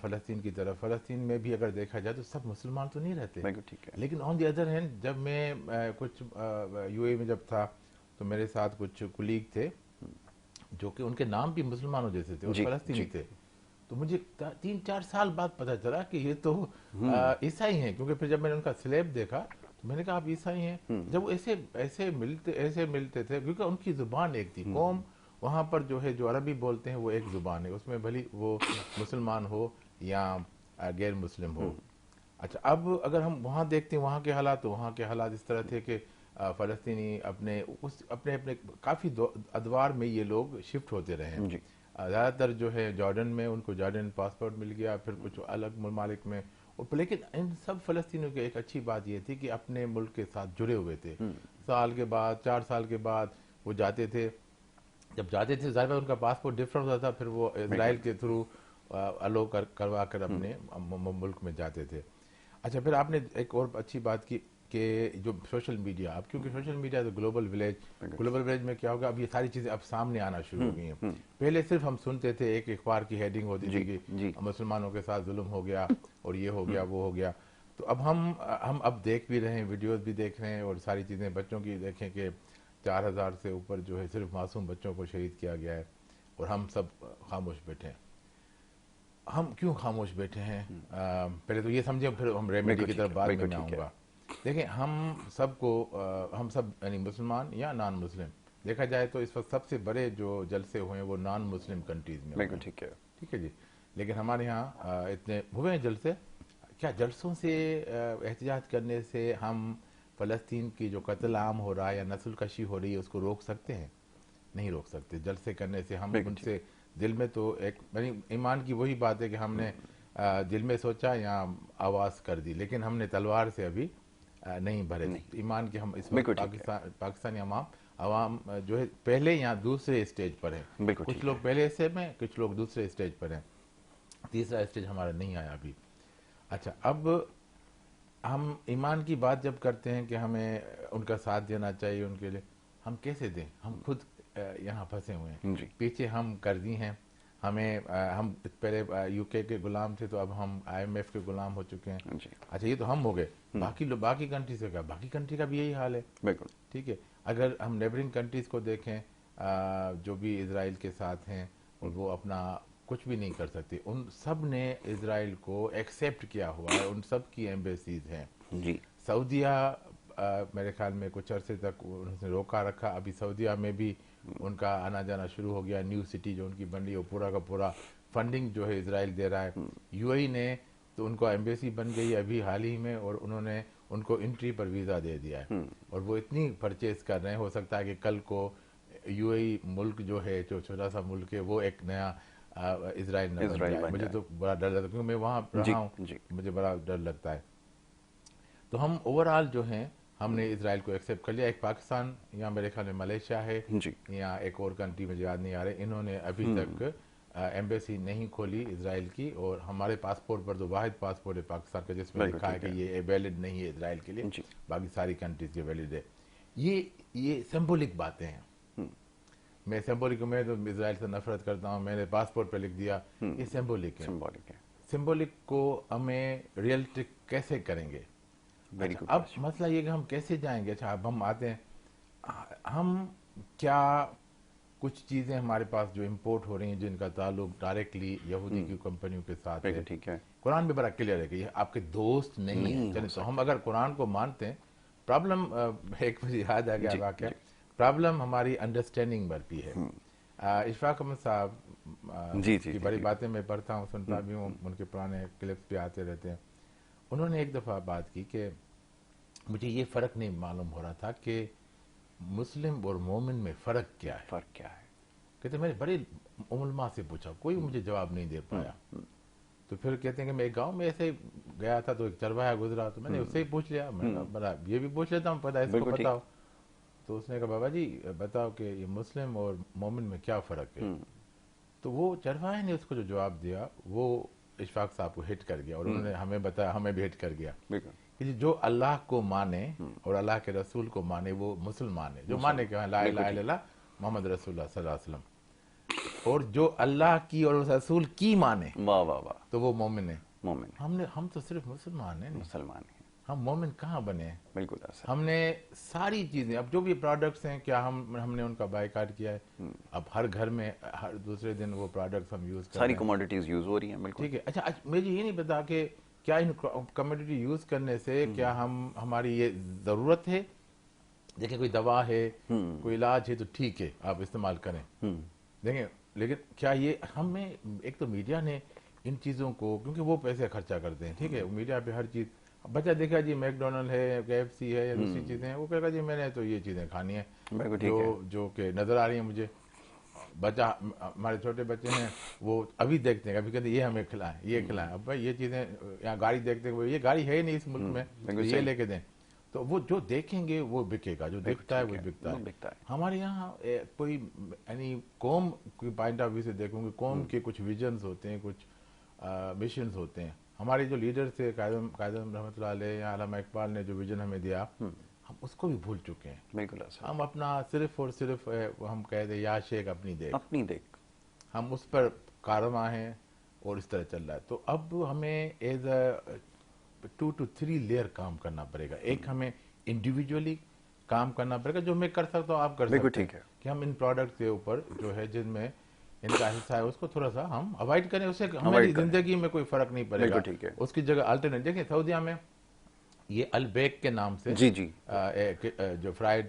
فلسطین کی طرف. فلسطین میں بھی اگر دیکھا جائے تو سب مسلمان تو نہیں رہتے, بالکل ٹھیک ہے. لیکن آن دی ادر ہینڈ جب میں کچھ یو اے میں جب تھا تو میرے ساتھ کچھ کولیگ تھے جو کہ ان کے نام بھی مسلمانوں جیسے تھے اور فلسطینی تھے, تو مجھے 3-4 سال بعد پتہ چلا کہ یہ تو عیسائی ہیں, کیونکہ پھر جب میں نے ان کا سلیب دیکھا تو میں نے کہا آپ عیسائی ہیں. جب وہ ایسے ملتے تھے, کیونکہ ان کی زبان ایک تھی. قوم وہاں پر جو ہے جو عربی بولتے ہیں وہ ایک زبان ہے, اس میں بھلی وہ مسلمان ہو یا غیر مسلم ہو. اچھا, اب اگر ہم وہاں دیکھتے ہیں وہاں کے حالات, تو وہاں کے حالات اس طرح تھے کہ فلسطینی اپنے کافی ادوار میں یہ لوگ شفٹ ہوتے رہے ہیں. زیادہ تر جو ہے جارڈن میں ان کو جارڈن پاسپورٹ مل گیا, پھر کچھ الگ ممالک میں. لیکن ان سب فلسطینیوں کی ایک اچھی بات یہ تھی کہ اپنے ملک کے ساتھ جڑے ہوئے تھے. سال کے بعد 4 سال کے بعد وہ جاتے تھے, جب جاتے تھے ظاہر ان کا پاسپورٹ ڈفرنٹ ہوتا تھا, پھر وہ اسرائیل کے تھرو الو کروا کر اپنے ملک میں جاتے تھے. اچھا, پھر آپ نے ایک اور اچھی بات کی کہ جو سوشل میڈیا, اب کیونکہ سوشل میڈیا تو گلوبل ولیج میں کیا ہوگا, اب یہ ساری چیزیں اب سامنے آنا شروع ہو گئی ہیں. پہلے صرف ہم سنتے تھے, ایک اخبار کی ہیڈنگ ہوتی تھی کہ مسلمانوں کے ساتھ ظلم ہو گیا اور یہ ہو گیا وہ ہو گیا. تو اب ہم اب دیکھ بھی رہے ہیں, ویڈیوز بھی دیکھ رہے ہیں, اور ساری چیزیں بچوں کی دیکھیں کہ 4000 سے اوپر جو ہے صرف معصوم بچوں کو شہید کیا گیا ہے, اور ہم سب خاموش بیٹھے ہیں. ہم کیوں خاموش بیٹھے ہیں؟ پہلے تو یہ سمجھیں, پھر ہم ریمیڈی کی طرف بعد میں آؤں گا. دیکھیں, ہم سب یعنی مسلمان یا نان مسلم دیکھا جائے تو اس وقت سب سے بڑے جو جلسے ہوئے ہیں وہ نان مسلم کنٹریز میں ہوئے ہیں. ٹھیک ہے جی, لیکن ہمارے یہاں اتنے ہوئے ہیں جلسے. کیا جلسوں سے احتجاج کرنے سے ہم فلسطین کی جو قتل عام ہو رہا ہے یا نسل کشی ہو رہی ہے اس کو روک سکتے ہیں؟ نہیں روک سکتے. جلسے کرنے سے ہم ان سے دل میں تو ایک ایمان کی وہی بات ہے کہ ہم نے دل میں سوچا یا آواز کر دی, لیکن ہم نے تلوار سے ابھی نہیں بھرے. ایمان کے ہم اس وقت پاکستانی عوام جو ہے پہلے یا دوسرے اسٹیج پر ہیں. کچھ لوگ پہلے حصے میں, کچھ لوگ دوسرے اسٹیج پر ہیں, تیسرا اسٹیج ہمارا نہیں آیا ابھی. اچھا, اب ہم ایمان کی بات جب کرتے ہیں کہ ہمیں ان کا ساتھ دینا چاہیے, ان کے لیے ہم کیسے دیں؟ ہم خود یہاں پھنسے ہوئے ہیں, پیچھے ہم قرضی ہیں. ہم پہلے یو کے غلام تھے, تو اب ہم IMF کے غلام ہو چکے ہیں. اچھا, یہ تو ہم ہو گئے. باقی کنٹری سے کیا, باقی کنٹری کا بھی یہی حال ہے. ٹھیک ہے, اگر ہم نیبرنگ کنٹریز کو دیکھیں جو بھی اسرائیل کے ساتھ ہیں, اور وہ اپنا کچھ بھی نہیں کر سکتے. ان سب نے اسرائیل کو ایکسیپٹ کیا ہوا ہے, ان سب کی ایمبیسیز ہیں. سعودیہ میرے خیال میں کچھ عرصے تک انہوں نے روکا رکھا, ابھی سعودیہ میں بھی ان کا آنا جانا شروع ہو گیا. نیو سٹی جو ان کی بن رہی ہے, وہ پورا کا پورا فنڈنگ جو ہے اسرائیل دے رہا ہے. UAE نے تو ان کو ایمبیسی بن گئی ابھی حال ہی میں, اور انہوں نے ان کو انٹری پر ویزا دے دیا ہے, اور وہ اتنی پرچیز کر رہے ہیں. ہو سکتا ہے کہ کل کو UAE ملک جو ہے, جو چھوٹا سا ملک ہے, وہ ایک نیا اسرائیل نہ بن جائے. مجھے تو بڑا ڈر لگتا ہے, کیونکہ میں وہاں رہا ہوں, مجھے بڑا ڈر لگتا ہے. تو ہم اوورآل جو ہیں, ہم نے اسرائیل کو ایکسیپٹ کر لیا. ایک پاکستان یا میرے خیال میں ملیشیا ہے یا ایک اور کنٹری مجھے یاد نہیں آ رہے, انہوں نے ابھی تک ایمبیسی نہیں کھولی اسرائیل کی. اور ہمارے پاسپورٹ پر تو واحد پاسپورٹ ہے پاکستان کا جس میں لکھا ہے کہ یہ ویلڈ نہیں ہے اسرائیل کے لیے, باقی ساری کنٹریز کے ویلڈ ہے. یہ سمبولک باتیں ہیں. میں سمبولک, میں تو اسرائیل سے نفرت کرتا ہوں, میں نے پاسپورٹ پہ لکھ دیا, یہ سمبولک ہے. سمبولک کو ہمیں ریئلسٹک کیسے کریں گے؟ اب مسئلہ یہ کہ ہم کیسے جائیں گے. اچھا, اب ہم آتے ہیں, ہم کیا کچھ چیزیں ہمارے پاس جو امپورٹ ہو رہی ہیں جن کا تعلق ڈائریکٹلی یہودی کی کمپنیوں کے ساتھ ہے. قرآن میں بڑا کلیئر ہے کہ یہ آپ کے دوست نہیں ہیں. چلیں, تو ہم اگر قرآن کو مانتے ہیں, پرابلم ایک مجھے یاد آ گیا واقعہ, پرابلم ہماری انڈرسٹینڈنگ برتی ہے. اشفاق احمد صاحب کی بڑی باتیں میں پڑھتا ہوں, سنتا بھی ہوں, ان کے پرانے کلپس بھی آتے رہتے ہیں. انہوں نے ایک دفعہ بات کی کہ مجھے یہ فرق نہیں معلوم ہو رہا تھا کہ مسلم اور مومن میں فرق کیا ہے. کہتے میں نے بڑے علماء سے پوچھا, کوئی مجھے جواب نہیں دے پایا. تو پھر کہتے ہیں کہ میں ایک گاؤں میں ایسے گیا تھا, تو ایک چرواہا گزرا, تو میں نے اس سے ہی پوچھ لیا, میں نے بڑا یہ بھی پوچھ لیتا ہوں, پتا اس کو بتاؤ. تو اس نے کہا بابا جی بتاؤ کہ یہ مسلم اور مومن میں کیا فرق ہے. تو وہ چرواہے نے اس کو جو جواب دیا وہ اشفاق صاحب کو ہٹ کر گیا, اور انہوں نے ہمیں بتایا, ہمیں بھی ہٹ کر گیا کہ جو اللہ کو مانے اور اللہ کے رسول کو مانے وہ مسلمان ہے. جو مانے کہ لا الہ الا اللہ محمد رسول اللہ صلی اللہ علیہ وسلم. اور جو اللہ کی اور اس رسول کی مانے واہ واہ واہ، تو وہ مومن ہے. مومن ہم تو صرف مسلمان ہیں، مسلمان ہیں، ہم مومن کہاں بنے ہیں؟ بالکل ایسا. ہم نے ساری چیزیں، اب جو بھی پروڈکٹس ہیں کیا ہم نے ان کا بائیکاٹ کیا ہے؟ اب ہر گھر میں ہر دوسرے دن وہ پروڈکٹس ہم یوز کر رہے ساری ہیں. کموڈیٹیز یوز ہو رہی ہیں، بالکل. ٹھیک ہے. اچھا مجھے یہ نہیں پتا کہ کیا ان کمیونٹی یوز کرنے سے کیا ہماری یہ ضرورت ہے؟ دیکھیں کوئی دوا ہے، کوئی علاج ہے تو ٹھیک ہے آپ استعمال کریں، دیکھیں، لیکن کیا یہ ہمیں ایک تو میڈیا نے ان چیزوں کو، کیونکہ وہ پیسے خرچہ کرتے ہیں، ٹھیک ہے، میڈیا پہ ہر چیز، بچہ دیکھا جی میک ڈونلڈ ہے، KFC ہے یا دوسری چیزیں ہیں، وہ کہے گا جی میں نے تو یہ چیزیں کھانی ہیں جو کہ نظر آ رہی ہیں مجھے. بچہ، ہمارے چھوٹے بچے ہیں وہ ابھی دیکھتے ہیں، ابھی کہتے ہیں یہ ہمیں کھلائیں، یہ کھلائیں. اب بھائی یہ چیزیں، یہاں گاڑی دیکھتے ہیں، یہ گاڑی ہے ہی نہیں اس ملک میں، یہ لے کے دیں. تو وہ جو دیکھیں گے وہ بکے گا، جو دیکھتا ہے وہ بکتا ہے. ہمارے یہاں کوئی یعنی قوم کی پوائنٹ آف ویو سے دیکھوں گے، قوم کے کچھ ویژنز ہوتے ہیں، کچھ مشنز ہوتے ہیں. ہمارے جو لیڈر تھے قائد اعظم رحمۃ اللہ علیہ یا علامہ اقبال نے جو ویژن ہمیں دیا، ہم اس کو بھی بھول چکے ہیں. بالکل ایسا. ہم اپنا صرف اور صرف ہم کہتے ہیں یا شیخ اپنی دیکھ، اپنی دیکھ، ہم اس پر کارواں ہیں اور اس طرح چل رہا ہے. تو اب ہمیں ایز اے 2 to 3 لیئر کام کرنا پڑے گا. ایک ہمیں انڈیویجولی کام کرنا پڑے گا، جو میں کر سکتا ہوں آپ کر سکتے ہیں، کہ ہم ان پروڈکٹ کے اوپر جو ہے جن میں ان کا حصہ ہے اس کو تھوڑا سا ہم اوائڈ کریں. اس سے ہماری زندگی میں کوئی فرق نہیں پڑے گا. اس کی جگہ الٹرنیٹ دیکھیں، سعودیہ میں یہ البیک کے نام سے جی جی جو فرائیڈ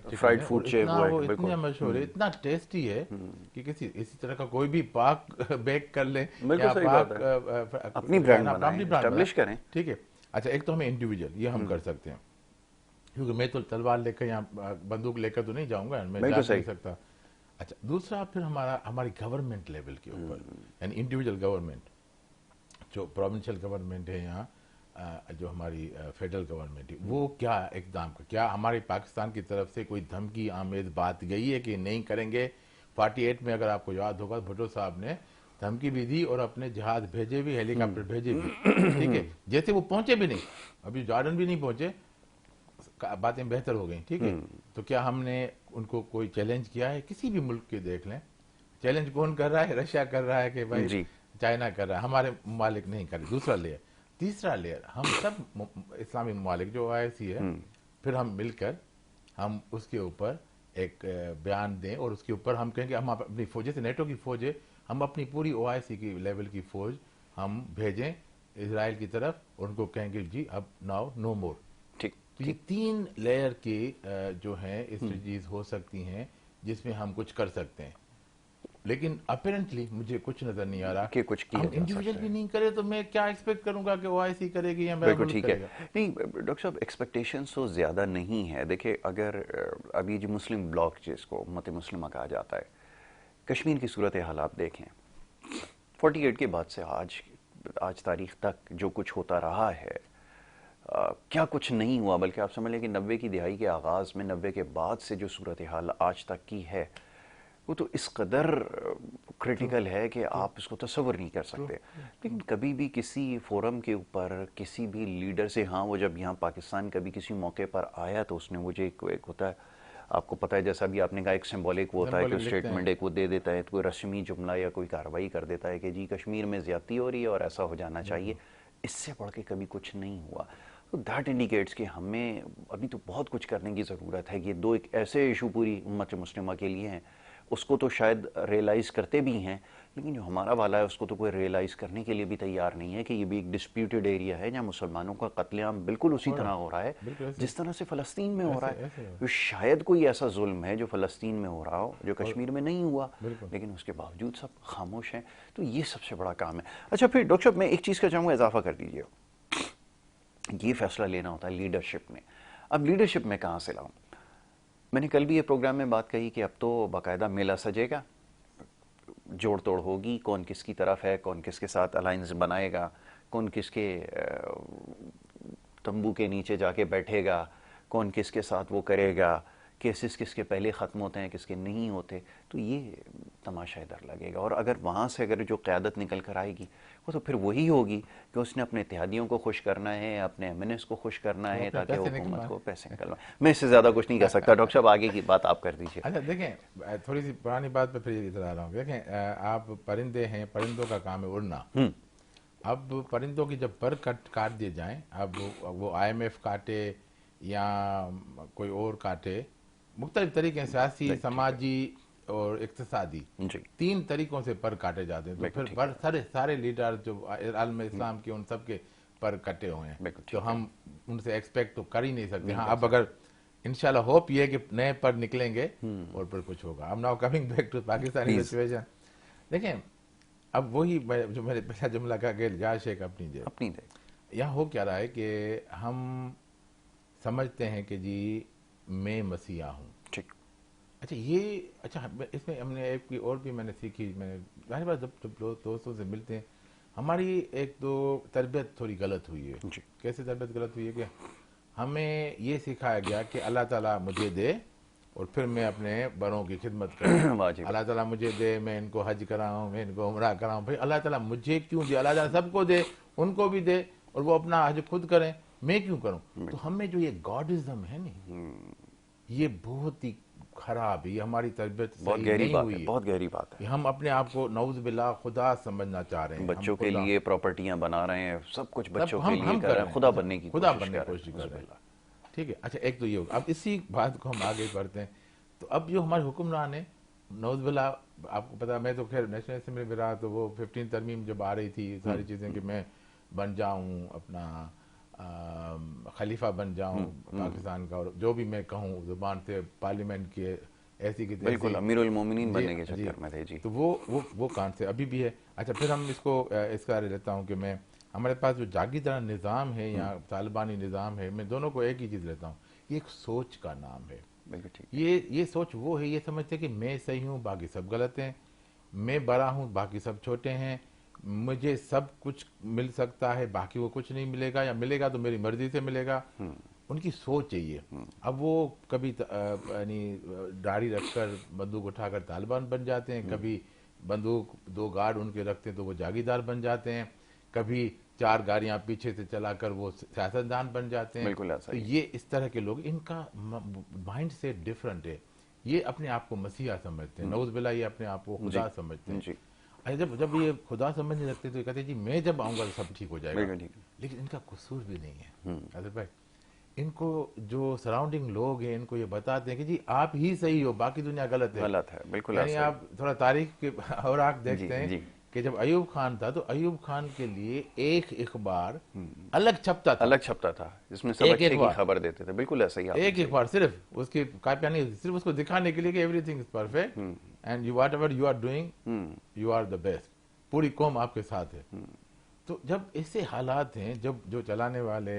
فوڈ وہ اتنا مشہور ہے، اتنا ٹیسٹی ہے کہ اسی طرح کا کوئی بھی پاک بیک کر لیں یا پاک اپنی برانڈ اسٹیبلش کریں. ٹھیک ہے. اچھا ایک تو ہمیں انڈیویجول یہ ہم کر سکتے ہیں، کیونکہ میں تو تلوار لے کر یا بندوق لے کر تو نہیں جاؤں گا، میں جا نہیں سکتا. اچھا دوسرا پھر ہماری گورنمنٹ لیول کے اوپر، یعنی انڈیویجول گورنمنٹ، جو پروونشل گورنمنٹ ہے یہاں، جو ہماری فیڈرل گورنمنٹ ہے، وہ کیا اقدام کا، کیا ہمارے پاکستان کی طرف سے کوئی دھمکی آمیز بات گئی ہے کہ نہیں کریں گے؟ 48 میں اگر آپ کو یاد ہوگا بھٹو صاحب نے دھمکی بھی دی اور اپنے جہاز بھیجے بھی، ہیلی کاپٹر بھیجے بھی، ٹھیک ہے. جیسے وہ پہنچے بھی نہیں، ابھی جارڈن بھی نہیں پہنچے، باتیں بہتر ہو گئیں، ٹھیک ہے. تو کیا ہم نے ان کو کوئی چیلنج کیا ہے؟ کسی بھی ملک کے دیکھ لیں، چیلنج کون کر رہا ہے؟ رشیا کر رہا ہے کہ بھائی چائنا کر رہا ہے، ہمارے ممالک نہیں کر رہے. دوسرا لیئر. تیسرا لیئر، ہم سب اسلامی ممالک جو OIC ہے، پھر ہم مل کر ہم اس کے اوپر ایک بیان دیں اور اس کے اوپر ہم کہیں کہ ہم اپنی فوج، جیسے نیٹو کی فوج ہے، ہم اپنی پوری OIC کی لیول کی فوج ہم بھیجیں اسرائیل کی طرف اور ان کو کہیں گے جی اب ناؤ نو مور. تو یہ 3 لیئر کی جو ہیں اسٹریٹجیز ہو سکتی ہیں جس میں ہم کچھ کر سکتے ہیں. لیکن اپیرنٹلی مجھے کچھ نظر نہیں آ رہا کہ کچھ کیا ہم انڈیویجول بھی نہیں کرے تو میں کیا ایکسپیکٹ کروں گا کہ OIC کرے گی یا میرا ملک کرے گا؟ نہیں ڈاکٹر صاحب، ایکسپیکٹیشنز تو زیادہ نہیں ہے. دیکھیں اگر ابھی جو مسلم بلاک جس کو امت مسلمہ کہا جاتا ہے، کشمیر کی صورتحال آپ دیکھیں، 48 کے بعد سے آج تاریخ تک جو کچھ ہوتا رہا ہے، کیا کچھ نہیں ہوا، بلکہ آپ سمجھ لیں کہ 90 کی دہائی کے آغاز میں، 90 کے بعد سے جو صورتحال آج تک کی ہے وہ تو اس قدر کریٹیکل ہے کہ آپ اس کو تصور نہیں کر سکتے. لیکن کبھی بھی کسی فورم کے اوپر کسی بھی لیڈر سے، ہاں وہ جب یہاں پاکستان کبھی کسی موقع پر آیا تو اس نے مجھے ایک ہوتا ہے، آپ کو پتہ ہے جیسا بھی آپ نے کہا، ایک سمبولک وہ ہوتا ہے کہ اسٹیٹمنٹ ایک وہ دے دیتا ہے، کوئی رسمی جملہ یا کوئی کارروائی کر دیتا ہے کہ جی کشمیر میں زیادتی ہو رہی ہے اور ایسا ہو جانا چاہیے. اس سے بڑھ کے کبھی کچھ نہیں ہوا. تو دیٹ انڈیکیٹس کہ ہمیں ابھی تو بہت کچھ کرنے کی ضرورت ہے. یہ دو ایک ایسے ایشو پوری امت مسلمہ کے لیے ہیں، اس کو تو شاید ریئلائز کرتے بھی ہیں، لیکن جو ہمارا والا ہے اس کو تو کوئی ریئلائز کرنے کے لیے بھی تیار نہیں ہے کہ یہ بھی ایک ڈسپیوٹڈ ایریا ہے جہاں مسلمانوں کا قتل عام بالکل اسی طرح ہو رہا ہے جس طرح سے فلسطین میں ہو رہا ہے. شاید کوئی ایسا ظلم ہے جو فلسطین میں ہو رہا ہو جو کشمیر میں نہیں ہوا، لیکن اس کے باوجود سب خاموش ہیں. تو یہ سب سے بڑا کام ہے. اچھا پھر ڈاکٹر صاحب میں ایک چیز کا چاہوں گا اضافہ کر دیجیے. یہ فیصلہ لینا ہوتا ہے لیڈرشپ میں. اب لیڈرشپ میں کہاں سے لاؤں؟ میں نے کل بھی یہ پروگرام میں بات کہی کہ اب تو باقاعدہ میلہ سجے گا، جوڑ توڑ ہوگی، کون کس کی طرف ہے، کون کس کے ساتھ الائنس بنائے گا، کون کس کے تمبو کے نیچے جا کے بیٹھے گا، کون کس کے ساتھ وہ کرے گا کیسز کس کے پہلے ختم ہوتے ہیں کس کے نہیں ہوتے، تو یہ تماشا ادھر لگے گا. اور اگر وہاں سے اگر جو قیادت نکل کر آئے گی وہ تو پھر وہی ہوگی کہ اس نے اپنے اتحادیوں کو خوش کرنا ہے، اپنے ایم این ایس کو خوش کرنا ہے تاکہ حکومت کو پیسے نکلوا. میں اس سے زیادہ کچھ نہیں کہہ سکتا. ڈاکٹر صاحب آگے کی بات آپ کر دیجیے. اچھا دیکھیں، تھوڑی سی پرانی بات پہ پھر ادھر آ رہا ہوں. دیکھیں آپ پرندے ہیں، پرندوں کا کام ہے اڑنا. اب پرندوں کی جب پر کاٹ دیے جائیں، اب وہ آئی ایم ایف کاٹے یا کوئی اور کاٹے، مختلف طریقے ہیں، سیاسی، سماجی اور اقتصادی، 3 طریقوں سے پر کاٹے جاتے ہیں. تو پھر سارے لیڈر جو عالم اسلام کے ان سب کے پر کٹے ہوئے ہیں، تو ہم ان سے ایکسپیکٹ تو کر ہی نہیں سکتے. ہاں اب اگر انشاءاللہ ہوپ یہ کہ نئے پر نکلیں گے اور پھر کچھ ہوگا. اب now coming back to Pakistani situation. دیکھیں اب وہی جو میں نے پہلا جملہ کہا کہ جا شیخ اپنی دے. یہاں ہو کیا رہا ہے کہ ہم سمجھتے ہیں کہ جی میں مسیحا ہوں. اچھا اس میں ہم نے ایک اور بھی میں نے سیکھی. میں نے ظاہر بات جب دوستوں سے ملتے ہیں ہماری ایک تو تربیت تھوڑی غلط ہوئی ہے. کیسے تربیت غلط ہوئی ہے کہ ہمیں یہ سکھایا گیا کہ اللہ تعالیٰ مجھے دے اور پھر میں اپنے بڑوں کی خدمت کروں. اللہ تعالیٰ مجھے دے، میں ان کو حج کراؤں، میں ان کو عمرہ کراؤں. بھائی اللہ تعالیٰ مجھے کیوں دے؟ اللہ تعالیٰ سب کو دے، ان کو بھی دے اور وہ اپنا حج خود کریں، میں کیوں کروں؟ تو ہم میں جو یہ گاڈزم ہے نہیں، یہ بہت ہی خراب ہے. یہ ہماری تربیت صحیح نہیں ہوئی ہے. بہت گہری بات ہے. ہم اپنے آپ کو نعوذ باللہ خدا سمجھنا چاہ رہے ہیں. بچوں کے لیے پراپرٹیاں بنا رہے ہیں، سب کچھ بچوں کے لیے کر رہے ہیں، خدا بننے کی کوشش کر رہے ہیں. ٹھیک ہے. اچھا ایک تو یہ ہوگا. اب اسی بات کو ہم آگے بڑھتے ہیں. تو اب جو ہمارے حکمران ہیں نعوذ باللہ، آپ کو پتا، میں تو خیر نیشنل اسمبلی میں رہا تو وہ 15 ترمیم جب آ رہی تھی ساری چیزیں کہ میں بن جاؤں اپنا خلیفہ بن جاؤں پاکستان کا، اور جو بھی میں کہوں زبان سے پارلیمنٹ کے ایسی کی بالکل امیر المومنین بننے کے چکر میں تھے. جی تو وہ کان سے ابھی بھی ہے. اچھا پھر ہم اس کو اس کا لیتا ہوں کہ میں ہمارے پاس جو جاگیردار نظام ہے یا طالبانی نظام ہے، میں دونوں کو ایک ہی چیز لیتا ہوں. یہ ایک سوچ کا نام ہے. یہ سوچ وہ ہے، یہ سمجھتے کہ میں صحیح ہوں باقی سب غلط ہیں، میں بڑا ہوں باقی سب چھوٹے ہیں، مجھے سب کچھ مل سکتا ہے باقی وہ کچھ نہیں ملے گا، یا ملے گا تو میری مرضی سے ملے گا. ان کی سوچ ہے یہ. اب وہ کبھی یعنی داڑھی رکھ کر بندوق اٹھا کر طالبان بن جاتے ہیں، کبھی بندوق 2 گارڈ ان کے رکھتے ہیں تو وہ جاگیردار بن جاتے ہیں، کبھی 4 گاڑیاں پیچھے سے چلا کر وہ سیاستدان بن جاتے ہیں. تو یہ اس طرح کے لوگ، ان کا مائنڈ سیٹ ڈفرنٹ ہے. یہ اپنے آپ کو مسیحا سمجھتے ہیں، نعوذ باللہ یہ اپنے آپ کو خدا سمجھتے ہیں. جب یہ خدا سمجھنے لگتے ہیں تو یہ کہتے ہیں جی میں جب آؤں گا تو سب ٹھیک ہو جائے گا. لیکن ان کا قصور بھی نہیں ہے حضرت بھائی. ان کو جو سراؤنڈنگ لوگ ہیں ان کو یہ بتاتے ہیں کہ جی آپ ہی صحیح ہو باقی دنیا غلط ہے. بالکل. یعنی آپ تھوڑا تاریخ کے اوراق دیکھتے ہیں کہ جب ایوب خان تھا تو ایوب خان کے لیے ایک اخبار الگ چھپتا تھا جس میں سب اچھے کی خبر دیتے تھے. بالکل ایسا ہی. ایک اخبار صرف اس کی کاپیاں نہیں، صرف اس کو دکھانے کے لیے کہ everything is perfect and whatever you are doing you are the best, پوری قوم آپ کے ساتھ ہے. تو جب ایسے حالات ہیں، جب جو چلانے والے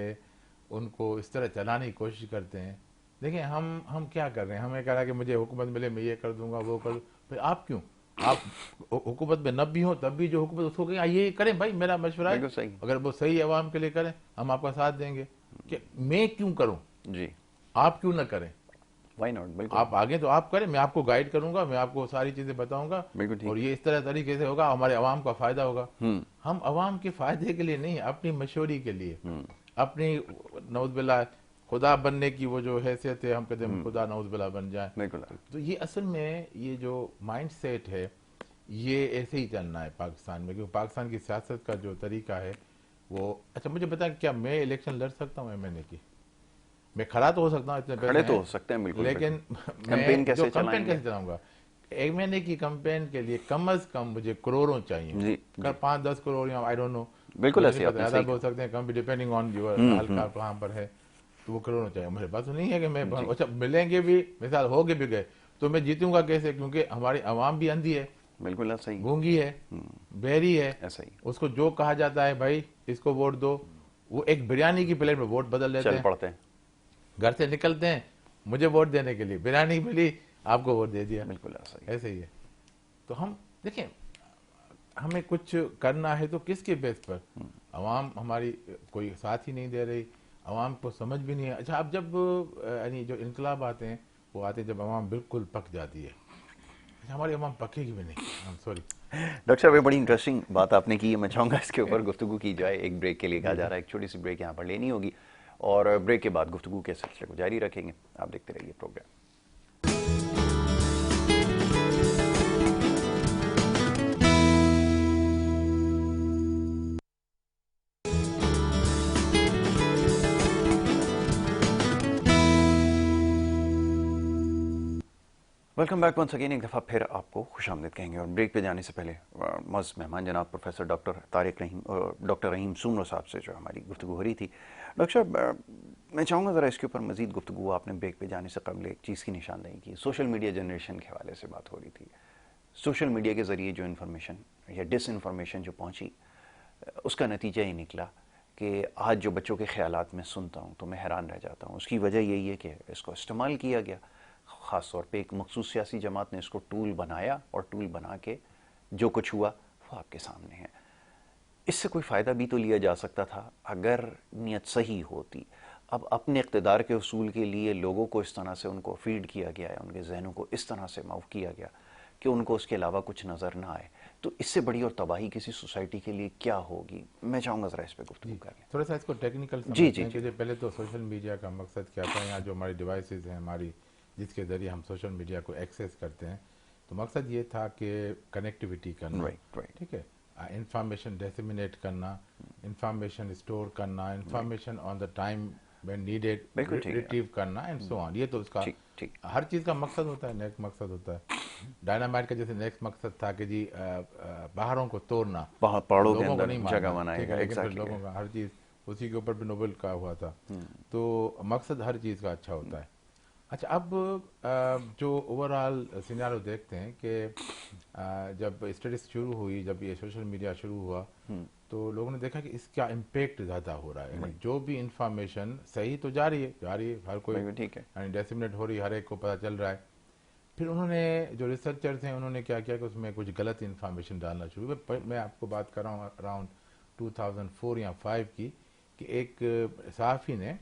ان کو اس طرح چلانے کی کوشش کرتے ہیں، دیکھیں ہم کیا کر رہے ہیں. ہمیں کہہ رہا ہے کہ مجھے حکومت ملے میں یہ کر دوں گا وہ کر دوں. پھر آپ کیوں؟ آپ حکومت میں نہ بھی ہوں تب بھی جو حکومت اس کو کہیں یہ کریں بھائی میرا مشورہ ہے، اگر وہ صحیح عوام کے لیے کریں ہم آپ کا ساتھ دیں گے. کہ میں کیوں کروں جی، آپ کیوں نہ کریں؟ Why not. آپ آگے تو آپ کریں، میں آپ کو گائیڈ کروں گا، میں آپ کو ساری چیزیں بتاؤں گا اور یہ اس طرح طریقے سے ہوگا، ہمارے عوام کا فائدہ ہوگا. ہم عوام کے فائدے کے لیے نہیں، اپنی مشوری کے لیے، اپنی نعوذ باللہ خدا بننے کی وہ جو حیثیت ہے، ہم کہتے ہیں خدا نعوذ باللہ بن جائیں. تو یہ اصل میں یہ جو مائنڈ سیٹ ہے یہ ایسے ہی چلنا ہے پاکستان میں، کیونکہ پاکستان کی سیاست کا جو طریقہ ہے وہ. اچھا مجھے بتائیں کیا میں الیکشن لڑ سکتا ہوں ایم این اے کی؟ میں کھڑا تو ہو سکتا ہوں، اتنے کھڑے تو ہو سکتے ہیں بالکل، لیکن کیمپین کیسے چلاؤں گا؟ ایم این اے کی کمپین کے لیے کم از کم مجھے کروڑوں چاہیے، 5-10 کروڑ یا آئی ڈونٹ نو، بالکل ایسے زیادہ بھی ہو سکتے ہیں کم بھی، ڈیپینڈنگ آن یور حلقہ کہاں پر ہے. تو وہ کروڑوں چاہیے. میرے پاس تو نہیں ہے کہ میں اچھا ملیں گے بھی، مثال ہو کے بھی گئے تو میں جیتوں گا کیسے؟ کیونکہ ہماری عوام بھی اندھی ہے، بالکل ایسا ہی، گونگی ہے، بہری ہے. اس کو جو کہا جاتا ہے بھائی اس کو ووٹ دو، وہ ایک بریانی کی پلیٹ میں ووٹ بدل لیتے ہیں، پڑتے ہیں، گھر سے نکلتے ہیں مجھے ووٹ دینے کے لیے، بریانی ملی آپ کو ووٹ دے دیا. بالکل ایسے ہی ہے. تو ہم دیکھیں ہمیں کچھ کرنا ہے تو کس کے بیس پر؟ عوام ہماری کوئی ساتھ ہی نہیں دے رہی، عوام کو سمجھ بھی نہیں ہے. اچھا اب جب یعنی جو انقلاب آتے ہیں وہ آتے ہیں جب عوام بالکل پک جاتی ہے. اچھا ہماری عوام پکے گی بھی نہیں. سوری ڈاکٹر صاحب یہ بڑی انٹرسٹنگ بات آپ نے کی ہے. میں چاہوں گا اس کے اوپر گفتگو کی جائے. ایک بریک کے لیے کہا جا رہا ہے, ایک چھوٹی سی بریک یہاں پر لینی ہوگی اور بریک کے بعد گفتگو کے سلسلے کو جاری رکھیں گے. آپ دیکھتے رہیے programme. Welcome back once again. ایک دفعہ پھر آپ کو خوش آمدید کہیں گے. اور بریک پہ جانے سے پہلے معزز مہمان جناب پروفیسر ڈاکٹر طارق رحیم ڈاکٹر رحیم سومرو صاحب سے جو ہماری گفتگو ہو رہی تھی. ڈاکٹر صاحب میں چاہوں گا ذرا اس کے اوپر مزید گفتگو. آپ نے بریک پہ جانے سے قبل ایک چیز کی نشاندہی کی, سوشل میڈیا جنریشن کے حوالے سے بات ہو رہی تھی. سوشل میڈیا کے ذریعے جو انفارمیشن یا ڈس انفارمیشن جو پہنچی, اس کا نتیجہ یہ نکلا کہ آج جو بچوں کے خیالات میں سنتا ہوں تو میں حیران رہ جاتا ہوں. اس کی وجہ یہی ہے کہ اس کو استعمال کیا گیا, خاص طور پہ ایک مخصوص سیاسی جماعت نے اس کو ٹول بنایا, اور ٹول بنا کے جو کچھ ہوا وہ آپ کے سامنے ہے. اس سے کوئی فائدہ بھی تو لیا جا سکتا تھا اگر نیت صحیح ہوتی. اب اپنے اقتدار کے حصول کے لیے لوگوں کو اس طرح سے ان کو فیڈ کیا گیا ہے, ان کے ذہنوں کو اس طرح سے معاف کیا گیا کہ ان کو اس کے علاوہ کچھ نظر نہ آئے. تو اس سے بڑی اور تباہی کسی سوسائٹی کے لیے کیا ہوگی؟ میں چاہوں گا ذرا اس پہ گفتگو کر لیں. تھوڑا سا اس کو ٹیکنیکل جی سمجھتے جی ہیں جی کہ پہلے تو سوشل میڈیا کا مقصد کیا تھا. یہاں جو ہماری ڈیوائسز ہیں ہماری, جس کے ذریعے ہم سوشل میڈیا کو ایکسیس کرتے ہیں, تو مقصد یہ تھا کہ کنیکٹیویٹی کرنا, رائٹ رائٹ ٹھیک ہے, انفارمیشن ڈیسیمینیٹ کرنا, انفارمیشن اسٹور کرنا, information on the time when needed بالکل ٹھیک ہے. ریٹریو کرنا اینڈ سو آن. یہ تو اس کا ٹھیک ٹھیک. ہر چیز کا مقصد ہوتا ہے, نیک مقصد ہوتا ہے. ڈائنامائٹ کا جیسے نیکسٹ مقصد تھا کہ جی باہروں کو توڑنا, پہاڑوں کے لوگوں کو اندر نہیں جگہ مارنا, بنائے ٹھیک گا. ہے, لیکن پھر ایگزیکٹلی. لوگوں کا ہر چیز, اسی کے اوپر بھی نوبل کا ہوا تھا. تو مقصد ہر چیز کا اچھا ہوتا ہے. اچھا اب جو اوور آل سینارو دیکھتے ہیں کہ جب اسٹڈیز شروع ہوئی, جب یہ سوشل میڈیا شروع ہوا, تو لوگوں نے دیکھا کہ اس کا امپیکٹ زیادہ ہو رہا ہے. یعنی جو بھی انفارمیشن صحیح تو جاری ہے, ہر کوئی ٹھیک ہے. یعنی ڈیسیمنیٹ ہو رہی ہے, ہر ایک کو پتہ چل رہا ہے. پھر انہوں نے جو ریسرچرز ہیں انہوں نے کیا کیا کہ اس میں کچھ غلط انفارمیشن ڈالنا شروع. میں آپ کو بات کر رہا ہوں اراؤنڈ 2004 یا 5 کی, کہ ایک صحافی نے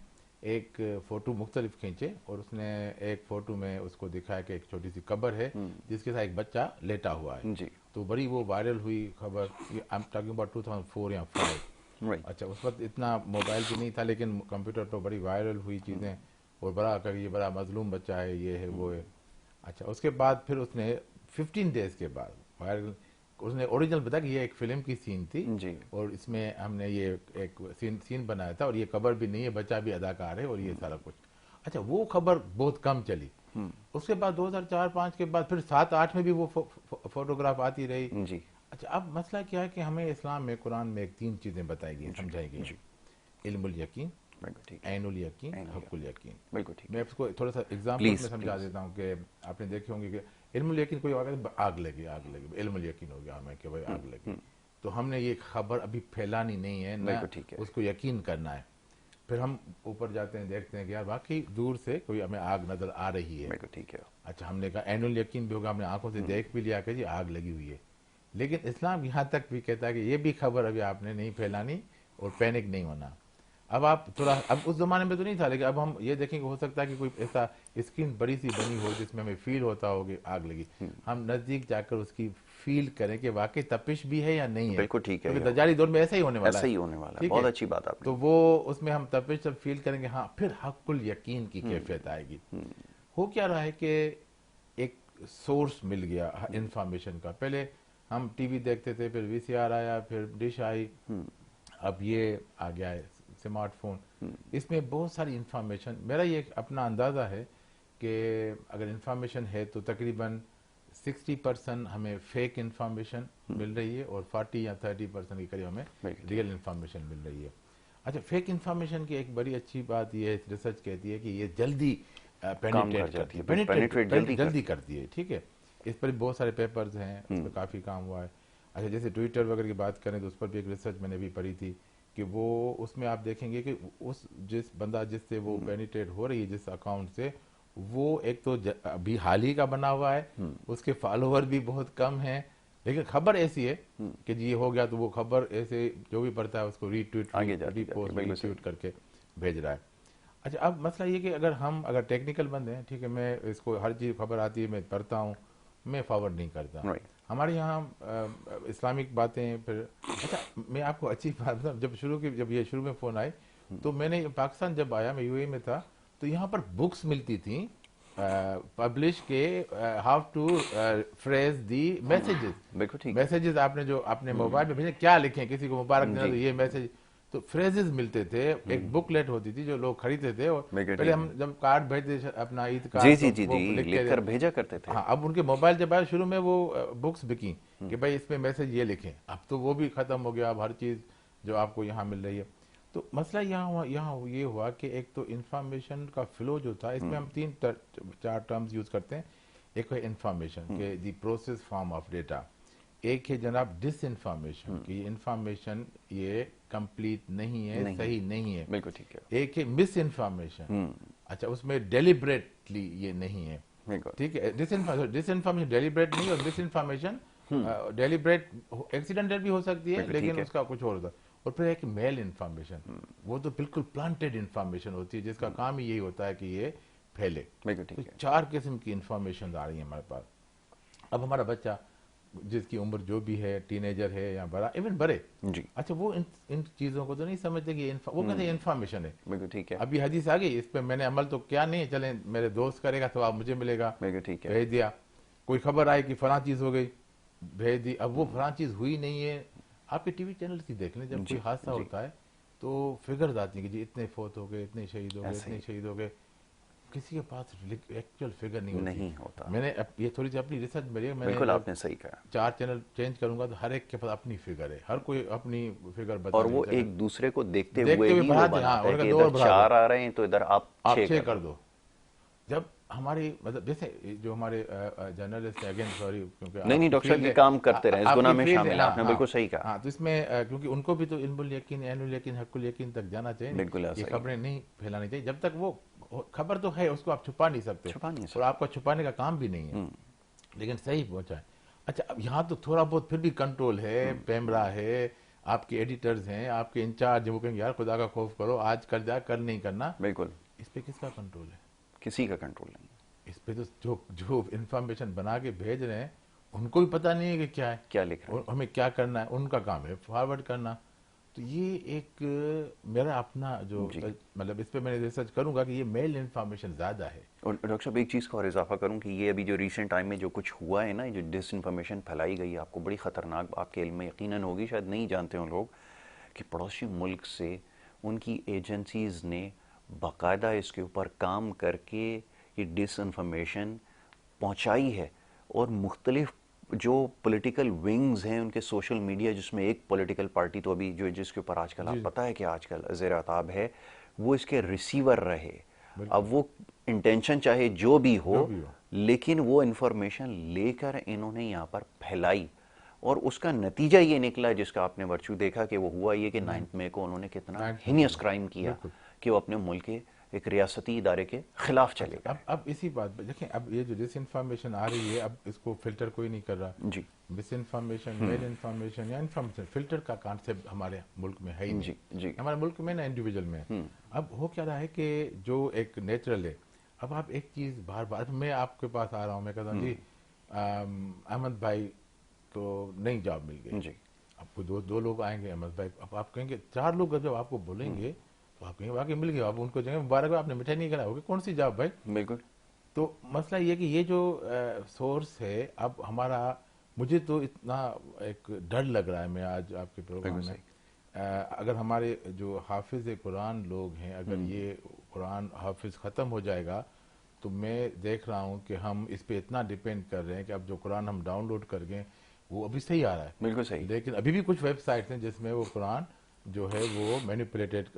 ایک فوٹو مختلف کھینچے اور اس نے ایک فوٹو میں اس کو دکھایا کہ ایک چھوٹی سی قبر ہے جس کے ساتھ ایک بچہ لیٹا ہوا ہے. جی. تو بڑی وہ وائرل ہوئی خبر. I'm talking about 2004 یا 5. اچھا اس وقت اتنا موبائل بھی نہیں تھا, لیکن کمپیوٹر پر بڑی وائرل ہوئی چیزیں, اور بڑا کہ یہ بڑا مظلوم بچہ ہے, یہ ہے وہ ہے. اچھا اس کے بعد پھر اس نے 15 ڈیز کے بعد وائرل اس نے اوریجنل بتایا کہ یہ ایک فلم کی سین تھی, اور اس میں ہم نے یہ ایک سین بنایا تھا, اور یہ قبر بھی نہیں ہے, بچہ بھی اداکار ہے, اور یہ سارا کچھ. اچھا وہ خبر بہت کم چلی. اس کے بعد 2004-5 کے بعد پھر 7-8 میں بھی وہ فوٹوگراف آتی رہی. اچھا اب مسئلہ کیا ہے کہ ہمیں اسلام میں, قرآن میں ایک 3 چیزیں بتائی گئی, سمجھائی گئی. علم الیقین, عین الیقین, حق الیقین. میں اس کو تھوڑا سا ایگزامپل میں سمجھا دیتا ہوں کہ آپ نے دیکھے ہوں گے کہ علم الیقین کوئی آگ لگی, علم الیقین ہو گیا ہمیں کہ بھائی آگ لگی, تو ہم نے یہ خبر ابھی پھیلانی نہیں ہے, نہ اس کو یقین کرنا ہے. پھر ہم اوپر جاتے ہیں, دیکھتے ہیں کہ یار واقعی دور سے کوئی ہمیں آگ نظر آ رہی ہے. اچھا ہم نے کہا عین الیقین بھی ہوگا, ہم نے آنکھوں سے دیکھ بھی لیا کہ جی آگ لگی ہوئی ہے. لیکن اسلام یہاں تک بھی کہتا ہے کہ یہ بھی خبر ابھی آپ نے نہیں پھیلانی اور پینک نہیں ہونا. اب آپ تھوڑا, اب اس زمانے میں تو نہیں تھا, لیکن اب ہم یہ دیکھیں کہ ہو سکتا ہے کہ کوئی ایسا اسکرین بڑی سی بنی ہو جس میں ہمیں فیل ہوتا ہو کہ آگ لگی. ہم نزدیک جا کر اس کی فیل کریں کہ واقعی تپش بھی ہے یا نہیں ہے. بالکل ٹھیک ہے, کیونکہ دجالی دور میں ایسا ہی ہونے والا ہے. ایسا ہی ہونے والا ہے. بہت اچھی بات آپ نے. تو وہ اس میں ہم تپش جب فیل کریں گے, ہاں پھر حق الیقین کی کیفیت آئے گی. ہو کیا رہا ہے کہ ایک سورس مل گیا انفارمیشن کا. پہلے ہم ٹی وی دیکھتے تھے, پھر وی سی آر آیا, پھر ڈش آئی, اب یہ آ گیا ہے اسمارٹ فون. اس میں بہت ساری انفارمیشن. میرا یہ اپنا اندازہ ہے کہ اگر انفارمیشن ہے تو تقریباً 60% ہمیں فیک انفارمیشن مل رہی ہے, اور 40 یا 30% کے قریب ہمیں ریئل انفارمیشن مل رہی ہے. اچھا فیک انفارمیشن کی ایک بڑی اچھی بات یہ ہے, ریسرچ کہتی ہے کہ یہ جلدی پینیٹریٹ جلدی کرتی ہے. ٹھیک ہے, اس پر بہت سارے پیپرز ہیں, اس پر کافی کام ہوا ہے. اچھا جیسے ٹویٹر وغیرہ کی بات کریں تو اس پر بھی ایک ریسرچ میں نے بھی پڑھی تھی کہ وہ اس میں آپ دیکھیں گے کہ اس جس بندہ جس سے وہ پینیٹریٹ ہو رہی ہے جس اکاؤنٹ سے, وہ ایک تو ابھی حال ہی کا بنا ہوا ہے, اس کے فالوور بھی بہت کم ہیں, لیکن خبر ایسی ہے کہ جی یہ ہو گیا, تو وہ خبر ایسے جو بھی پڑھتا ہے اس کو ری ٹویٹ کر کے بھیج رہا ہے. اچھا اب مسئلہ یہ کہ اگر ٹیکنیکل بندے ہیں ٹھیک ہے، میں اس کو ہر چیز خبر آتی ہے میں پڑھتا ہوں، میں فارورڈ نہیں کرتا. رائٹ. ہمارے یہاں اسلامک باتیں پھر اچھا میں آپ کو اچھی بات بتاؤں، جب یہ شروع میں فون آئے تو میں نے پاکستان جب آیا، میں یو اے میں تھا، تو یہاں پر بکس ملتی تھیں پبلش کے how to freeze the messages. بالکل ٹھیک ہے. میسیجز آپ نے جو اپنے موبائل میں بھیجے، کیا لکھیں، کسی کو مبارک دینا جی. تو یہ میسج، تو فریزز ملتے تھے. ایک بک لیٹ ہوتی تھی جو لوگ خریدتے تھے، اور بالکل پہلے ٹھیک ہم ہے. جب کارڈ بھیجتے اپنا عید جی کارڈ جی تو جی وہ جی لکھ لکھ کے کر بھیجا کرتے تھے. ہاں اب ان کے موبائل جب آئے شروع میں وہ بکس بکیں کہ بھائی اس میں میسج یہ لکھیں. اب تو وہ بھی ختم ہو گیا، اب ہر چیز جو آپ کو یہاں مل رہی ہے. تو مسئلہ یہاں یہ ہوا کہ ایک تو انفارمیشن کا فلو جو تھا، اس میں ہم 3-4 ٹرمز یوز کرتے ہیں. ایک ہے انفارمیشن کہ the process form of data, ایک ہے جناب ڈس انفارمیشن کہ یہ انفارمیشن یہ کمپلیٹ نہیں ہے، صحیح نہیں ہے. بالکل ٹھیک ہے. ایک ہے مس انفارمیشن، اچھا اس میں ڈیلیبریٹلی یہ نہیں ہے. ٹھیک ہے، ڈس انفارمیشن ڈیلیبریٹ نہیں، اور مس انفارمیشن ڈیلیبریٹ ایکسیڈنٹل بھی ہو سکتی ہے لیکن اس کا کچھ اور ہوتا ہے. اور پھر ایک میل انفارمیشن، وہ تو بالکل پلانٹیڈ انفارمیشن ہوتی ہے جس کا کام ہی یہی ہوتا ہے کہ یہ پھیلے. تو 4 قسم کی انفارمیشن آ رہی ہیں ہمارے پاس. اب ہمارا بچہ جس کی عمر جو بھی ہے، ٹین ایجر ہے یا بڑا، ایون بڑے، جی. اچھا وہ ان چیزوں کو تو نہیں سمجھتے کہ وہ کہتے ہیں انفارمیشن ہے. بالکل ٹھیک ہے. ابھی حدیث آ گئی، اس پہ میں نے عمل تو کیا نہیں ہے، چلیں میرے دوست کرے گا ثواب مجھے ملے گا، بالکل ٹھیک ہے. بھیج دیا. کوئی خبر آئی کہ فلاں چیز ہو گئی، بھیج دی. اب وہ فلاں چیز ہوئی نہیں ہے. آپ کے ٹی وی چینل کی دیکھ لیں، جب کوئی حادثہ ہوتا ہے تو فگرز آتی ہیں کہ جی اتنے فوت ہو گئے، اتنے شہید ہو گئے، اتنے شہید ہو گئے. کسی کے پاس ایکچوئل فگر نہیں ہوتا. میں نے یہ تھوڑی سی اپنی ریسرچ میں بالکل آپ نے صحیح کہا. 4 چینل چینج کروں گا تو ہر ایک کے پاس اپنی فگر ہے، ہر کوئی اپنی فگر بتا اور وہ ایک دوسرے کو دیکھتے ہوئے ہی وہ بناتا ہے کہ ادھر 4 آ رہے ہیں تو ادھر آپ 6 کر دو. جب ہماری مطلب جیسے جو ہمارے جرنلسٹ ہیں، اگین سوری کیونکہ نہیں ڈاکٹر صاحب یہ کام کرتے رہیں، اس گناہ میں شامل ہیں، آپ نے بالکل صحیح کہا. ہاں تو اس میں کیونکہ ان کو بھی تو علم الیقین، عین الیقین، حق الیقین تک جانا چاہیے. یہ خبریں نہیں پھیلانی چاہیے. جب تک وہ خبر تو ہے، اس کو آپ چھپا نہیں سکتے، اور آپ کا چھپانے کا کام بھی نہیں ہے، لیکن صحیح پہنچائیں. اچھا اب یہاں تو تھوڑا بہت پھر بھی کنٹرول ہے، پیمرا ہے، آپ کے ایڈیٹرز ہیں، آپ کے انچارج، وہ کہیں یار خدا کا خوف کرو، آج کر جا، کل نہیں کرنا. بالکل. اس پہ کس کا کنٹرول ہے؟ کسی کا کنٹرول نہیں. اس پہ تو جو انفارمیشن بنا کے بھیج رہے ہیں ان کو بھی پتہ نہیں ہے کہ کیا ہے، کیا لکھ رہے ہیں، ہمیں کیا کرنا ہے. ان کا کام ہے فارورڈ کرنا. تو یہ ایک میرا اپنا جو مطلب اس پہ میں ریسرچ کروں گا کہ یہ میل انفارمیشن زیادہ ہے. اور ڈاکٹر صاحب ایک چیز کا اور اضافہ کروں کہ یہ ابھی جو ریسنٹ ٹائم میں جو کچھ ہوا ہے نا، جو ڈس انفارمیشن پھیلائی گئی، آپ کو بڑی خطرناک، آپ کے علم میں یقیناً ہوگی، شاید نہیں جانتے ہوں لوگ، کہ پڑوسی ملک سے ان کی ایجنسیز نے باقاعدہ اس کے اوپر کام کر کے یہ ڈس انفارمیشن پہنچائی ہے. اور مختلف جو پولیٹیکل ونگز ہیں ان کے سوشل میڈیا، جس میں ایک پولیٹیکل پارٹی تو ابھی جو جس کے اوپر آج کل آپ پتہ ہے کہ آج کل زیر عتاب ہے، وہ اس کے ریسیور رہے. اب وہ انٹینشن چاہے جو بھی ہو، لیکن وہ انفارمیشن لے کر انہوں نے یہاں پر پھیلائی، اور اس کا نتیجہ یہ نکلا جس کا آپ نے ورچو دیکھا کہ وہ ہوا یہ کہ 9 مئی کو انہوں نے کتنا ہینیس کرائم کیا کہ وہ اپنے ملک کے ایک ریاستی ادارے کے خلاف چلے گئے. اب اسی بات دیکھیں، اب یہ جو ڈس انفارمیشن آ رہی ہے، اب اس کو فلٹر کوئی نہیں کر رہا. جی. ڈس انفارمیشن، میل انفارمیشن یا انفارمیشن، فلٹر کا کانسیپٹ ہمارے ملک میں ہے ہی نہیں. ہمارے ملک میں نا انڈیویجول میں. اب ہو کیا رہا ہے کہ جو ایک نیچرل ہے، اب آپ ایک چیز بار بار، میں آپ کے پاس آ رہا ہوں، میں کہتا ہوں جی احمد بھائی تو نئی جاب مل گئی. آپ کو دو لوگ آئیں گے، احمد بھائی، اب آپ کہیں گے 4 لوگ جب آپ کو بولیں گے تو آپ کہیں گے واقعی مل گیا. آپ ان کو جائیں گے مبارک ہو، آپ نے مٹھائی نہیں کھلائی ہوگی، کون سی جاب بھائی؟ بالکل. تو مسئلہ یہ کہ یہ جو سورس ہے، اب ہمارا، مجھے تو اتنا ایک ڈر لگ رہا ہے. میں آج آپ کے پروگرام میں اگر ہمارے جو حافظ قرآن لوگ ہیں، اگر یہ قرآن حافظ ختم ہو جائے گا تو میں دیکھ رہا ہوں کہ ہم اس پہ اتنا ڈیپینڈ کر رہے ہیں کہ اب جو قرآن ہم ڈاؤن لوڈ کر گئے وہ ابھی صحیح آ رہا ہے، بالکل صحیح، لیکن ابھی بھی کچھ ویب سائٹس ہیں جس میں وہ قرآن جو ہے وہ مینیپولیٹڈ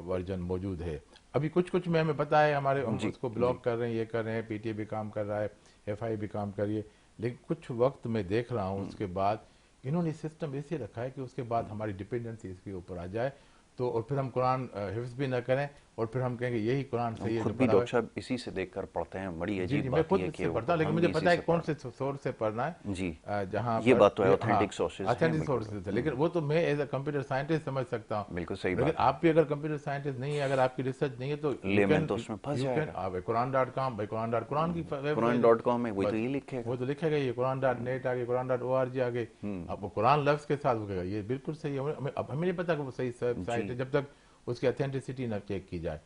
ورژن موجود ہے. ابھی کچھ میں ہمیں پتہ ہے، ہمارے ہم اس کو بلاک کر رہے ہیں، یہ کر رہے ہیں، پی ٹی اے بھی کام کر رہا ہے، ایف آئی بھی کام کر رہی ہے، لیکن کچھ وقت میں دیکھ رہا ہوں اس کے بعد انہوں نے سسٹم ایسے رکھا ہے کہ اس کے بعد ہماری ڈپینڈنسی اس کے اوپر آ جائے تو، اور پھر ہم قرآن حفظ بھی نہ کریں اور پھر ہم کہیں گے یہی قرآن صحیح ہے خود جو بھی پڑھا ہوا ڈاکٹر صاحب اسی سے دیکھ کر پڑھتے ہیں. بڑی ہے. جی عجیب جی میں بات خود یہ ہے اس کہ سے پڑھتا ہوں، لیکن ہم مجھے بھی پتا اسی ہے سے کون پڑھ سے سورس سے پڑھنا ہے جی جہاں یہ پر بات تو ہے، ہاں اوتھینٹک سورسز ہیں. اتھینٹک بالکل سورسز ہے، لیکن وہ تو میں ایز اے کمپیوٹر سائنٹسٹ سمجھ سکتا ہوں. بالکل صحیح لیکن بات ہے. آپ بھی اگر کمپیوٹر سائنٹسٹ نہیں ہے، اگر آپ کی ریسرچ نہیں ہے تو لے مین تو اس میں پھنس یو جائے کین گا. آپ قرآن.com بھائی قرآن کی ویب قرآن.com میں وہی بس تو یہ لکھے گا. وہ تو لکھے گا، یہ قرآن.net آگے قرآن.org آگے، اب وہ قرآن لفظ کے ساتھ ہوگا. یہ بالکل صحیح ہے. اب ہمیں نہیں پتا کہ وہ صحیح سائٹ ہے جب تک اس کی اتھینٹسٹی نہ چیک کی جائے.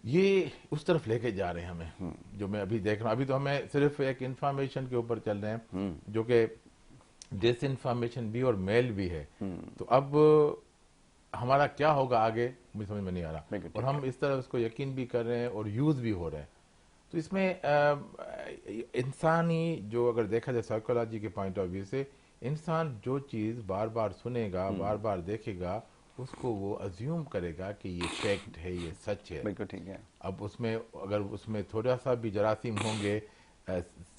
یہ اس طرف لے کے جا رہے ہیں ہمیں، جو میں ابھی دیکھ رہا ہوں. ابھی تو ہمیں صرف ایک انفارمیشن کے اوپر چل رہے ہیں جو کہ ڈس انفارمیشن بھی اور میل بھی ہے. تو اب ہمارا کیا ہوگا آگے مجھے سمجھ میں نہیں آ رہا، اور ہم اس طرح اس کو یقین بھی کر رہے ہیں اور یوز بھی ہو رہے ہیں. تو اس میں انسانی جو اگر دیکھا جائے سائیکولوجی کے پوائنٹ آف ویو سے، انسان جو چیز بار بار سنے گا، بار بار دیکھے گا، اس کو وہ ازیوم کرے گا کہ یہ فیکٹ ہے، یہ سچ ہے. بالکل ٹھیک ہے. اب اس میں اگر اس میں تھوڑا سا بھی جراثیم ہوں گے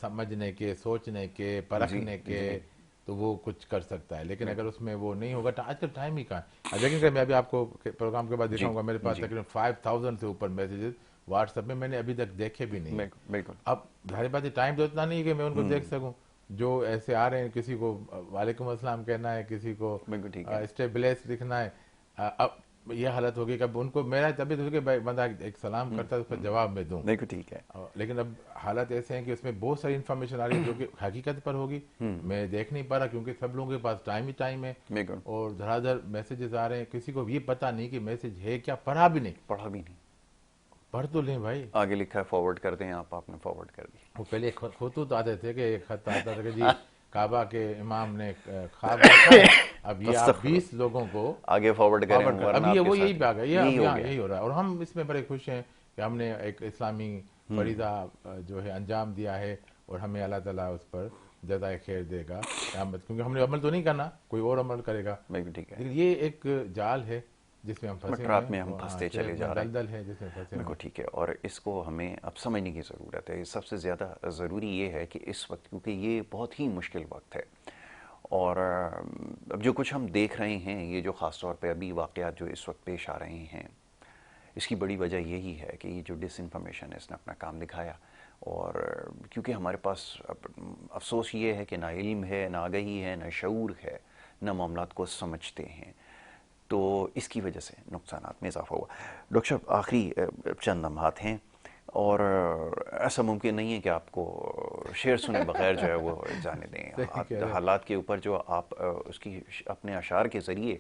سمجھنے کے، سوچنے کے، پرکھنے کے، تو وہ کچھ کر سکتا ہے. لیکن اگر اس میں وہ نہیں ہوگا، آج کل ٹائم ہی کہاں ہے. لیکن کہ میں ابھی آپ کو پروگرام کے بعد دکھاؤں گا، میرے پاس تقریباً 5000 سے اوپر میسیجز واٹس ایپ میں میں نے ابھی تک دیکھے بھی نہیں. بالکل. اب ظاہر بات ہے ٹائم تو اتنا نہیں ہے کہ میں ان کو دیکھ سکوں. جو ایسے آ رہے ہیں، کسی کو وعلیکم السلام کہنا ہے، کسی کو اسٹے بلیس لکھنا ہے. اب یہ حالت ہوگی کہ اب ان کو میرا طبیعت ہوگی کہ بندہ ایک سلام کرتا ہے اس کا جواب میں دوں. بالکل ٹھیک ہے. لیکن اب حالت ایسے ہیں کہ اس میں بہت ساری انفارمیشن آ رہی ہے جو کہ حقیقت پر ہوگی، میں دیکھ نہیں پا رہا کیونکہ سب لوگوں کے پاس ٹائم ہی ٹائم ہے. اور دھڑا دھڑ میسیجز آ رہے ہیں، کسی کو یہ پتہ نہیں کہ میسیج ہے کیا، پڑھا بھی نہیں. پڑھ تو لیں بھائی. آگے لکھا ہے فارورڈ کر دیں آپ نے فارورڈ کر دی. وہ پہلے خطوط آتے تھے کہ ایک خط آتا تھا کہ جی کعبہ کے امام نے خواب دیکھا ہے. اب یہ آپ 20 لوگوں کو آگے فارورڈ کریں. اب یہ وہ یہی پہ آ گیا، یہی ہو رہا ہے. اور ہم اس میں بڑے خوش ہیں کہ ہم نے ایک اسلامی فریضہ جو ہے انجام دیا ہے، اور ہمیں اللہ تعالیٰ اس پر جزائے خیر دے گا قیامت، کیونکہ ہم نے عمل تو نہیں کرنا، کوئی اور عمل کرے گا. لیکن یہ ایک جال ہے جس میں ہم پھنسے ہوئے ہیں، میں ہم پھنستے چلے جا رہے ہیں. دلدل ہے جس میں پھنسے ہوئے ہیں. ٹھیک ہے. اور اس کو ہمیں اب سمجھنے کی ضرورت ہے. سب سے زیادہ ضروری یہ ہے کہ اس وقت، کیونکہ یہ بہت ہی مشکل وقت ہے، اور اب جو کچھ ہم دیکھ رہے ہیں، یہ جو خاص طور پہ ابھی واقعات جو اس وقت پیش آ رہے ہیں، اس کی بڑی وجہ یہی ہے کہ یہ جو ڈس انفارمیشن ہے اس نے اپنا کام دکھایا. اور کیونکہ ہمارے پاس افسوس یہ ہے کہ نہ علم ہے، نہ آگہی ہے، نہ شعور ہے، نہ معاملات کو سمجھتے ہیں، تو اس کی وجہ سے نقصانات میں اضافہ ہوا. ڈاکٹر صاحب آخری چند لمحات ہیں، اور ایسا ممکن نہیں ہے کہ آپ کو شعر سنے بغیر جو ہے وہ جانے دیں. حالات کے اوپر جو آپ اس کی اپنے اشعار کے ذریعے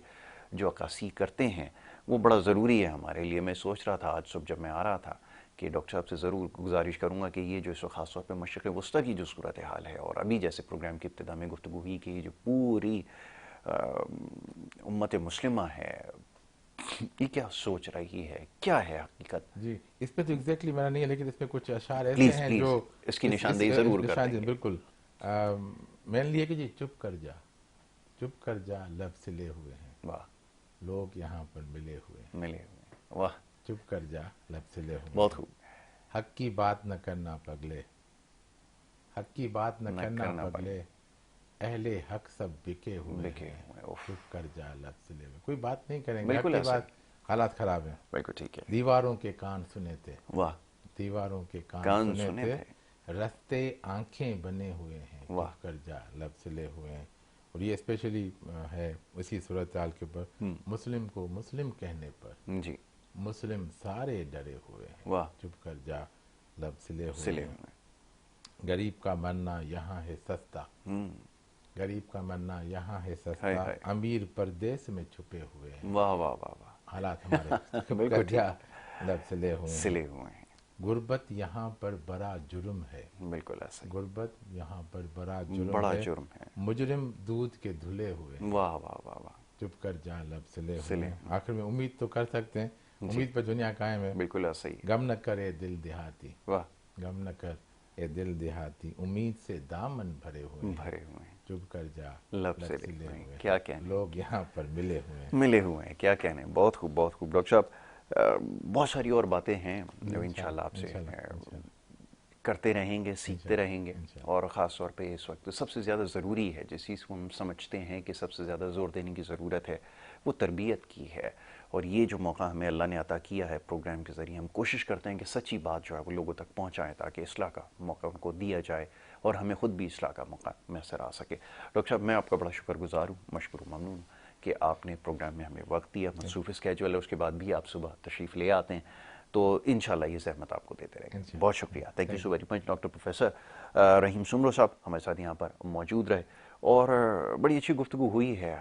جو عکاسی کرتے ہیں وہ بڑا ضروری ہے ہمارے لیے. میں سوچ رہا تھا آج صبح جب میں آ رہا تھا کہ ڈاکٹر صاحب سے ضرور گزارش کروں گا کہ یہ جو اس وقت خاص طور پہ مشرق وسطیٰ کی جو صورتحال ہے، اور ابھی جیسے پروگرام کی ابتدا میں گفتگو ہوئی کہ یہ جو پوری امت مسلمہ ہے، یہ کیا سوچ رہی ہے، کیا ہے حقیقت؟ جی اس پہ تو ایگزیکٹلی میرا نہیں ہے، لیکن اس میں کچھ اشعار ایسے ہیں جو اس کی نشاندہی ضرور کر دیں گے. بالکل میں نے لیا کہ جی چپ کر جا، چپ کر جا، لب سلے ہوئے ہیں. واہ. لوگ یہاں پر ملے ہوئے ہیں. واہ. چپ کر جا، لب سلے ہوئے. بہت خوب. حق کی بات نہ کرنا پگلے، حق کی بات نہ کرنا پگلے، اہل حق سب بکے ہوئے ہیں. چپ کر جا، لب سلے ہوئے. کوئی بات نہیں کریں گے، حق کی بات. حالات خراب ہیں. بالکل ٹھیک ہے. دیواروں کے کان سنے تھے. واہ. دیواروں کے کان سنے تھے، رستے آنکھیں بنے ہوئے ہیں. چپ کر جا، لب سلے ہوئے ہیں. اور یہ اسپیشلی ہے اسی صورتحال کے اوپر. مسلم کو مسلم کہنے پر جی مسلم سارے ڈرے ہوئے ہیں. واہ. چپ کر جا، لب سلے ہوئے ہیں. غریب کا مرنا یہاں ہے سستا، غریب کا مرنا یہاں ہے سستا، امیر پردیس میں چھپے ہوئے ہیں. واہ واہ واہ واہ. حالات ہمارے. چپ کر جا، لب سلے ہوئے ہیں. غربت یہاں پر بڑا جرم ہے. بالکل ایسا. غربت یہاں پر بڑا جرم ہے. مجرم دودھ کے دھلے ہوئے. واہ واہ واہ واہ. چپ کر جا، لب سلے ہوئے. آخر میں امید تو کر سکتے ہیں، امید پر دنیا قائم ہے. بالکل ایسا ہی. غم نہ کرے دل دیہاتی. واہ. غم نہ کر اے دل دیہاتی، امید سے دامن بھرے ہوئے ہیں. چپ کر جا، لب سلے ہوئے. کیا کہنے، لوگ یہاں پر ملے ہوئے ہیں. کیا کہنے. بہت خوب بہت خوب. ڈاکٹر صاحب بہت ساری اور باتیں ہیں جو انشاءاللہ آپ سے کرتے رہیں گے، سیکھتے رہیں گے. اور خاص طور پہ اس وقت سب سے زیادہ ضروری ہے، جس چیز کو ہم سمجھتے ہیں کہ سب سے زیادہ زور دینے کی ضرورت ہے، وہ تربیت کی ہے. اور یہ جو موقع ہمیں اللہ نے عطا کیا ہے پروگرام کے ذریعے، ہم کوشش کرتے ہیں کہ سچی بات جو ہے وہ لوگوں تک پہنچائیں تاکہ اصلاح کا موقع ان کو دیا جائے اور ہمیں خود بھی اصلاح کا موقع میسر آ سکے۔ ڈاکٹر صاحب، میں آپ کا بڑا شکر گزار ہوں، مشکور و ممنون کہ آپ نے پروگرام میں ہمیں وقت دیا۔ مصروف اسکیجول ہے، اس کے بعد بھی آپ صبح تشریف لے آتے ہیں، تو انشاءاللہ یہ زحمت آپ کو دیتے رہیں گے۔ بہت شکریہ، thank you so very much. Doctor professor Rahim Soomro صاحب ہمارے ساتھ یہاں پر موجود رہے اور بڑی اچھی گفتگو ہوئی ہے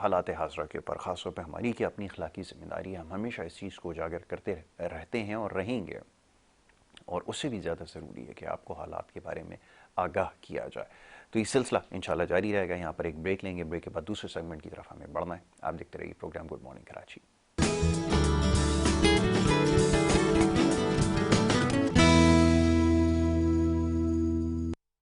حالات حاضرہ کے اوپر، خاص طور پہ ہماری کہ اپنی اخلاقی ذمہ داری ہے، ہم ہمیشہ اس چیز کو اجاگر کرتے رہتے ہیں اور رہیں گے، اور اس سے بھی زیادہ ضروری ہے کہ آپ کو حالات کے بارے میں آگاہ کیا جائے۔ تو یہ سلسلہ انشاءاللہ جاری رہے گا۔ یہاں پر ایک بریک لیں گے، بریک کے بعد دوسرے سیگمنٹ کی طرف ہمیں بڑھنا ہے۔ آپ دیکھتے رہیے پروگرام گڈ مارننگ کراچی۔